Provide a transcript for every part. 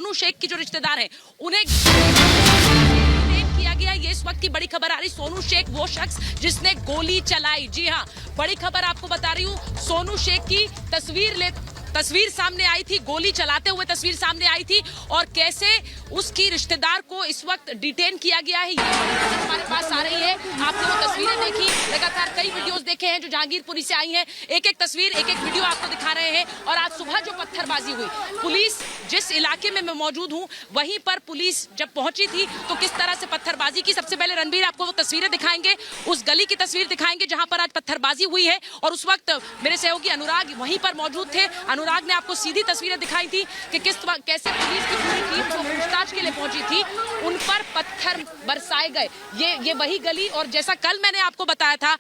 सोनू शेख की जो रिश्तेदार है उन्हें किया गया। ये इस वक्त की बड़ी खबर आ रही। सोनू शेख वो शख्स जिसने गोली चलाई। जी हाँ, बड़ी खबर आपको बता रही हूँ। सोनू शेख की तस्वीर सामने आई थी, गोली चलाते हुए तस्वीर सामने आई थी और कैसे उसकी रिश्तेदार को इस वक्त डिटेन किया गया है, ये हमारे पास आ रही है। आपने वो तस्वीरें देखी, लगातार कई वीडियोस देखे हैं जो जहांगीरपुरी से आई हैं। एक एक तस्वीर, एक एक वीडियो आपको दिखा रहे हैं। और आज सुबह जो पत्थरबाजी हुई, पुलिस जिस इलाके में मैं मौजूद हूँ वहीं पर पुलिस जब पहुंची थी तो किस तरह से पत्थरबाजी की। सबसे पहले रणबीर आपको वो तस्वीरें दिखाएंगे, उस गली की तस्वीर दिखाएंगे जहां पर आज पत्थरबाजी हुई है। और उस वक्त मेरे सहयोगी अनुराग वहीं पर मौजूद थे। अनुराग ने आपको सीधी तस्वीरें दिखाई थी कि कैसे पुलिस की पूरी टीम जो पूछताछ के लिए पहुंची थी उन पर पत्थर बरसाए गए। ये वही गली, और जैसा कल मैंने आपको बताया था,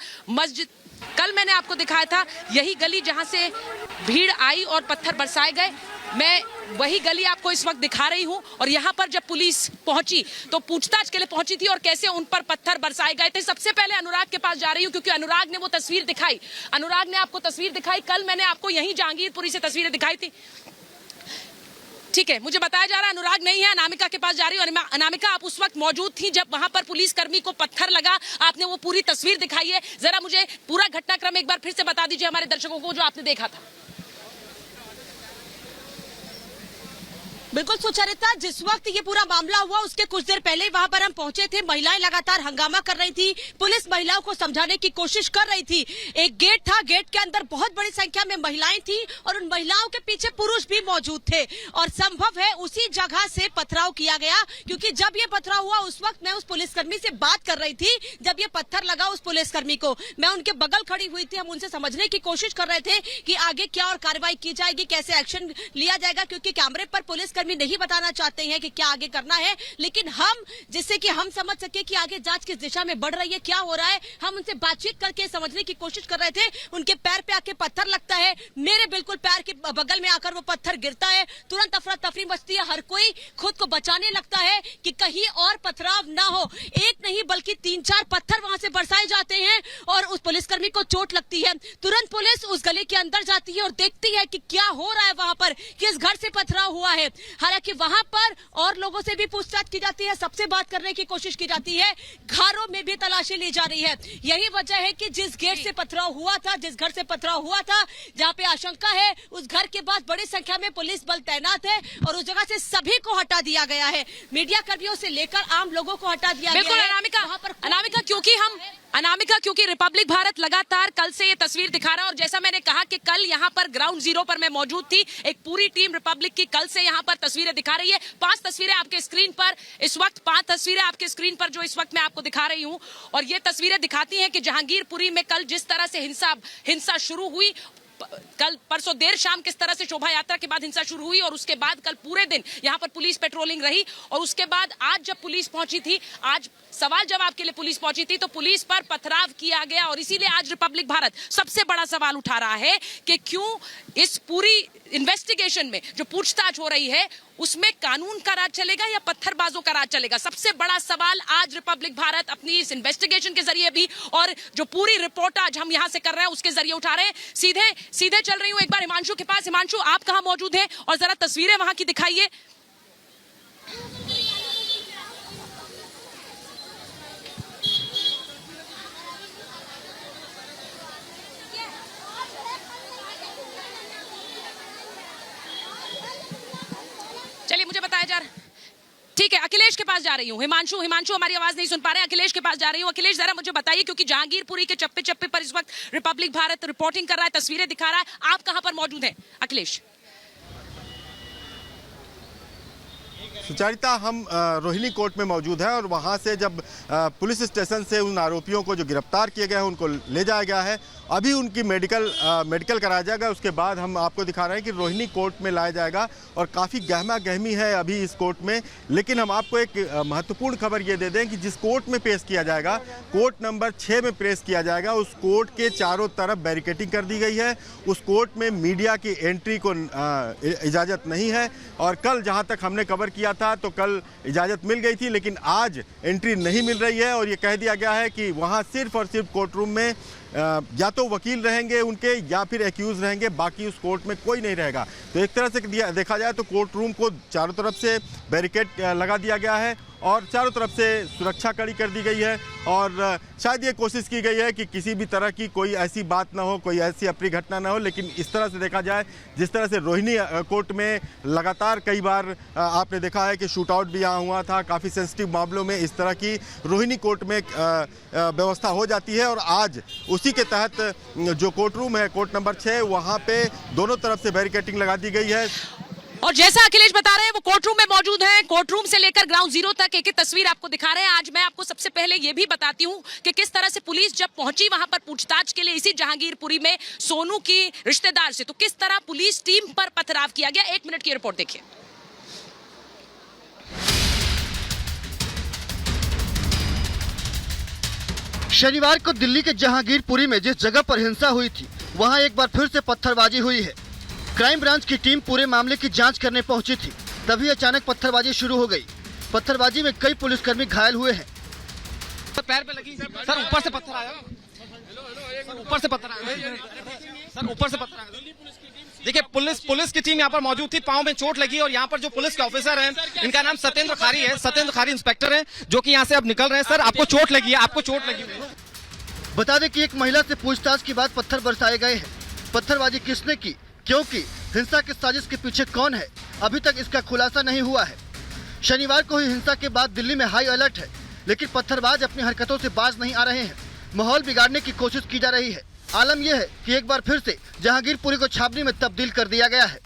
कल मैंने आपको दिखाया था यही गली जहां से भीड़ आई और पत्थर बरसाए गए। मैं वही गली आपको इस वक्त दिखा रही हूं। और यहां पर जब पुलिस पहुंची तो पूछताछ के लिए पहुंची थी और कैसे उन पर पत्थर बरसाए गए थे। सबसे पहले अनुराग के पास जा रही हूं क्योंकि अनुराग ने वो तस्वीर दिखाई। अनुराग ने आपको तस्वीर दिखाई, कल मैंने आपको यहीं जहांगीरपुरी से तस्वीरें दिखाई थी। ठीक है, मुझे बताया जा रहा है अनुराग नहीं है, अनामिका के पास जा रही हूँ। अनामिका, आप उस वक्त मौजूद थी जब वहां पर पुलिसकर्मी को पत्थर लगा, आपने वो पूरी तस्वीर दिखाई है। जरा मुझे पूरा घटनाक्रम एक बार फिर से बता दीजिए हमारे दर्शकों को जो आपने देखा था। बिल्कुल सुचरिता, जिस वक्त ये पूरा मामला हुआ उसके कुछ देर पहले वहां पर हम पहुंचे थे। महिलाएं लगातार हंगामा कर रही थी, पुलिस महिलाओं को समझाने की कोशिश कर रही थी। एक गेट था, गेट के अंदर बहुत बड़ी संख्या में महिलाएं थी और उन महिलाओं के पीछे पुरुष भी मौजूद थे। और संभव है उसी जगह से पथराव किया गया, क्योंकि जब ये पथराव हुआ उस वक्त मैं उस पुलिसकर्मी से बात कर रही थी। जब ये पत्थर लगा उस पुलिसकर्मी को, मैं उनके बगल खड़ी हुई थी। हम उनसे समझने की कोशिश कर रहे थे कि आगे क्या और कार्रवाई की जाएगी, कैसे एक्शन लिया जाएगा, क्योंकि कैमरे पर पुलिस नहीं बताना चाहते हैं कि क्या आगे करना है। लेकिन हम, जिससे कि हम समझ सके कि आगे जांच किस दिशा में बढ़ रही है, क्या हो रहा है, हम उनसे बातचीत करके समझने की कोशिश कर रहे थे। उनके पैर पे आके पत्थर लगता है, मेरे बिल्कुल पैर के बगल में आकर वो पत्थर गिरता है। तुरंत अफरा तफरी मचती है, हर कोई खुद को बचाने लगता है कि कहीं और पथराव ना हो। एक नहीं बल्कि 3-4 पत्थर वहां से बरसाए जाते हैं और उस पुलिसकर्मी को चोट लगती है। तुरंत पुलिस उस गली के अंदर जाती है और देखती है कि क्या हो रहा है, वहां पर किस घर से पथराव हुआ है। हालांकि वहां पर और लोगों से भी पूछताछ की जाती है, सबसे बात करने की कोशिश की जाती है, घरों में भी तलाशी ली जा रही है। यही वजह है कि जिस गेट से पथराव हुआ था, जिस घर से पथराव हुआ था, जहां पे आशंका है, उस घर के पास बड़ी संख्या में पुलिस बल तैनात है और उस जगह से सभी को हटा दिया गया है। मीडिया कर्मियों से लेकर आम लोगों को हटा दिया गया है। अनामिका, क्योंकि रिपब्लिक भारत लगातार कल से ये तस्वीर दिखा रहा है और जैसा मैंने कहा कि कल यहाँ पर ग्राउंड जीरो पर मैं मौजूद थी, एक पूरी टीम रिपब्लिक की कल से यहाँ पर तस्वीरें दिखा रही है। 5 तस्वीरें आपके स्क्रीन पर इस वक्त, 5 तस्वीरें आपके स्क्रीन पर जो इस वक्त मैं आपको दिखा रही हूँ। और ये तस्वीरें दिखाती हैं कि जहांगीरपुरी में कल जिस तरह से हिंसा शुरू हुई, कल परसों देर शाम किस तरह से शोभा यात्रा के बाद हिंसा शुरू हुई और उसके बाद कल पूरे दिन यहाँ पर पुलिस पेट्रोलिंग रही। और उसके बाद आज जब पुलिस पहुंची थी, आज सवाल जवाब के लिए पुलिस पहुंची थी, तो पुलिस पर पथराव किया गया। और इसीलिए आज रिपब्लिक भारत सबसे बड़ा सवाल उठा रहा है कि क्यों इस पूरी इन्वेस्टिगेशन में जो पूछताछ हो रही है उसमें कानून का राज चलेगा या पत्थरबाजों का राज चलेगा। सबसे बड़ा सवाल आज रिपब्लिक भारत अपनी इस इन्वेस्टिगेशन के जरिए भी और जो पूरी रिपोर्ट आज हम यहां से कर रहे हैं उसके जरिए उठा रहे हैं। सीधे चल रही हूं एक बार हिमांशु के पास। हिमांशु, आप कहां मौजूद हैं और जरा तस्वीरें वहां की दिखाइए। चलिए, मुझे बताया जा रहा है। ठीक है, अखिलेश के पास जा रही हूँ। हिमांशु हमारी आवाज नहीं सुन पा रहे, अखिलेश के पास जा रही हूँ। अखिलेश, जरा मुझे बताइए, क्योंकि जहांगीरपुरी के चप्पे चप्पे पर इस वक्त रिपब्लिक भारत रिपोर्टिंग कर रहा है, तस्वीरें दिखा रहा है, आप कहां पर मौजूद हैं अखिलेश? सुचरिता, हम रोहिणी कोर्ट में मौजूद है और वहां से जब पुलिस स्टेशन से उन आरोपियों को जो गिरफ्तार किए गए हैं उनको ले जाया गया है। अभी उनकी मेडिकल कराया जाएगा, उसके बाद हम आपको दिखा रहे हैं कि रोहिणी कोर्ट में लाया जाएगा। और काफ़ी गहमा गहमी है अभी इस कोर्ट में। लेकिन हम आपको एक महत्वपूर्ण खबर ये दे दें कि जिस कोर्ट में पेश किया जाएगा, कोर्ट नंबर 6 में पेश किया जाएगा, उस कोर्ट के चारों तरफ बैरिकेडिंग कर दी गई है। उस कोर्ट में मीडिया की एंट्री को इजाज़त नहीं है। और कल जहाँ तक हमने कवर किया था तो कल इजाज़त मिल गई थी, लेकिन आज एंट्री नहीं मिल रही है। और ये कह दिया गया है कि वहाँ सिर्फ और सिर्फ कोर्ट रूम में या तो वकील रहेंगे उनके या फिर एक्यूज रहेंगे, बाकी उस कोर्ट में कोई नहीं रहेगा। तो एक तरह से देखा जाए तो कोर्ट रूम को चारों तरफ से बैरिकेड लगा दिया गया है और चारों तरफ से सुरक्षा कड़ी कर दी गई है और शायद ये कोशिश की गई है कि किसी भी तरह की कोई ऐसी बात ना हो, कोई ऐसी अप्रिय घटना ना हो। लेकिन इस तरह से देखा जाए, जिस तरह से रोहिणी कोर्ट में लगातार कई बार आपने देखा है कि शूट आउट भी यहाँ हुआ था, काफ़ी सेंसिटिव मामलों में इस तरह की रोहिणी कोर्ट में व्यवस्था हो जाती है और आज उसी के तहत जो कोर्ट रूम है, कोर्ट नंबर 6, वहाँ पे दोनों तरफ से बैरिकेडिंग लगा दी गई है। और जैसा अखिलेश बता रहे हैं वो कोर्ट रूम में मौजूद हैं। कोर्ट रूम से लेकर ग्राउंड जीरो तक एक एक तस्वीर आपको दिखा रहे हैं। आज मैं आपको सबसे पहले ये भी बताती हूँ कि किस तरह से पुलिस जब पहुंची वहां पर पूछताछ के लिए इसी जहांगीरपुरी में सोनू की रिश्तेदार से, तो किस तरह पुलिस टीम पर पथराव किया गया। 1 मिनट की रिपोर्ट देखिए। शनिवार को दिल्ली के जहांगीरपुरी में जिस जगह पर हिंसा हुई थी वहां एक बार फिर से पत्थरबाजी हुई है। क्राइम ब्रांच की टीम पूरे मामले की जांच करने पहुंची थी, तभी अचानक पत्थरबाजी शुरू हो गई। पत्थरबाजी में कई पुलिसकर्मी घायल हुए हैं। पैर पे लगी सर, ऊपर से पत्थर आया, ऊपर से पत्थर आया सर, ऊपर से पत्थर आया। देखिए पुलिस की टीम यहाँ पर मौजूद थी, पांव में चोट लगी और यहाँ पर जो पुलिस के ऑफिसर हैं, इनका नाम सत्येंद्र खारी है, सत्येंद्र खारी इंस्पेक्टर हैं, जो कि यहाँ से अब निकल रहे हैं। सर आपको चोट लगी है, आपको चोट लगी है। बता दें कि एक महिला से पूछताछ के बाद पत्थर बरसाए गए हैं। पत्थरबाजी किसने की, क्योंकि हिंसा की साजिश के पीछे कौन है, अभी तक इसका खुलासा नहीं हुआ है। शनिवार को हुई हिंसा के बाद दिल्ली में हाई अलर्ट है, लेकिन पत्थरबाज अपनी हरकतों से बाज नहीं आ रहे हैं। माहौल बिगाड़ने की कोशिश की जा रही है। आलम यह है कि एक बार फिर से जहांगीरपुरी को छावनी में तब्दील कर दिया गया है।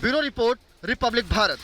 Bureau report, Republic Bharat.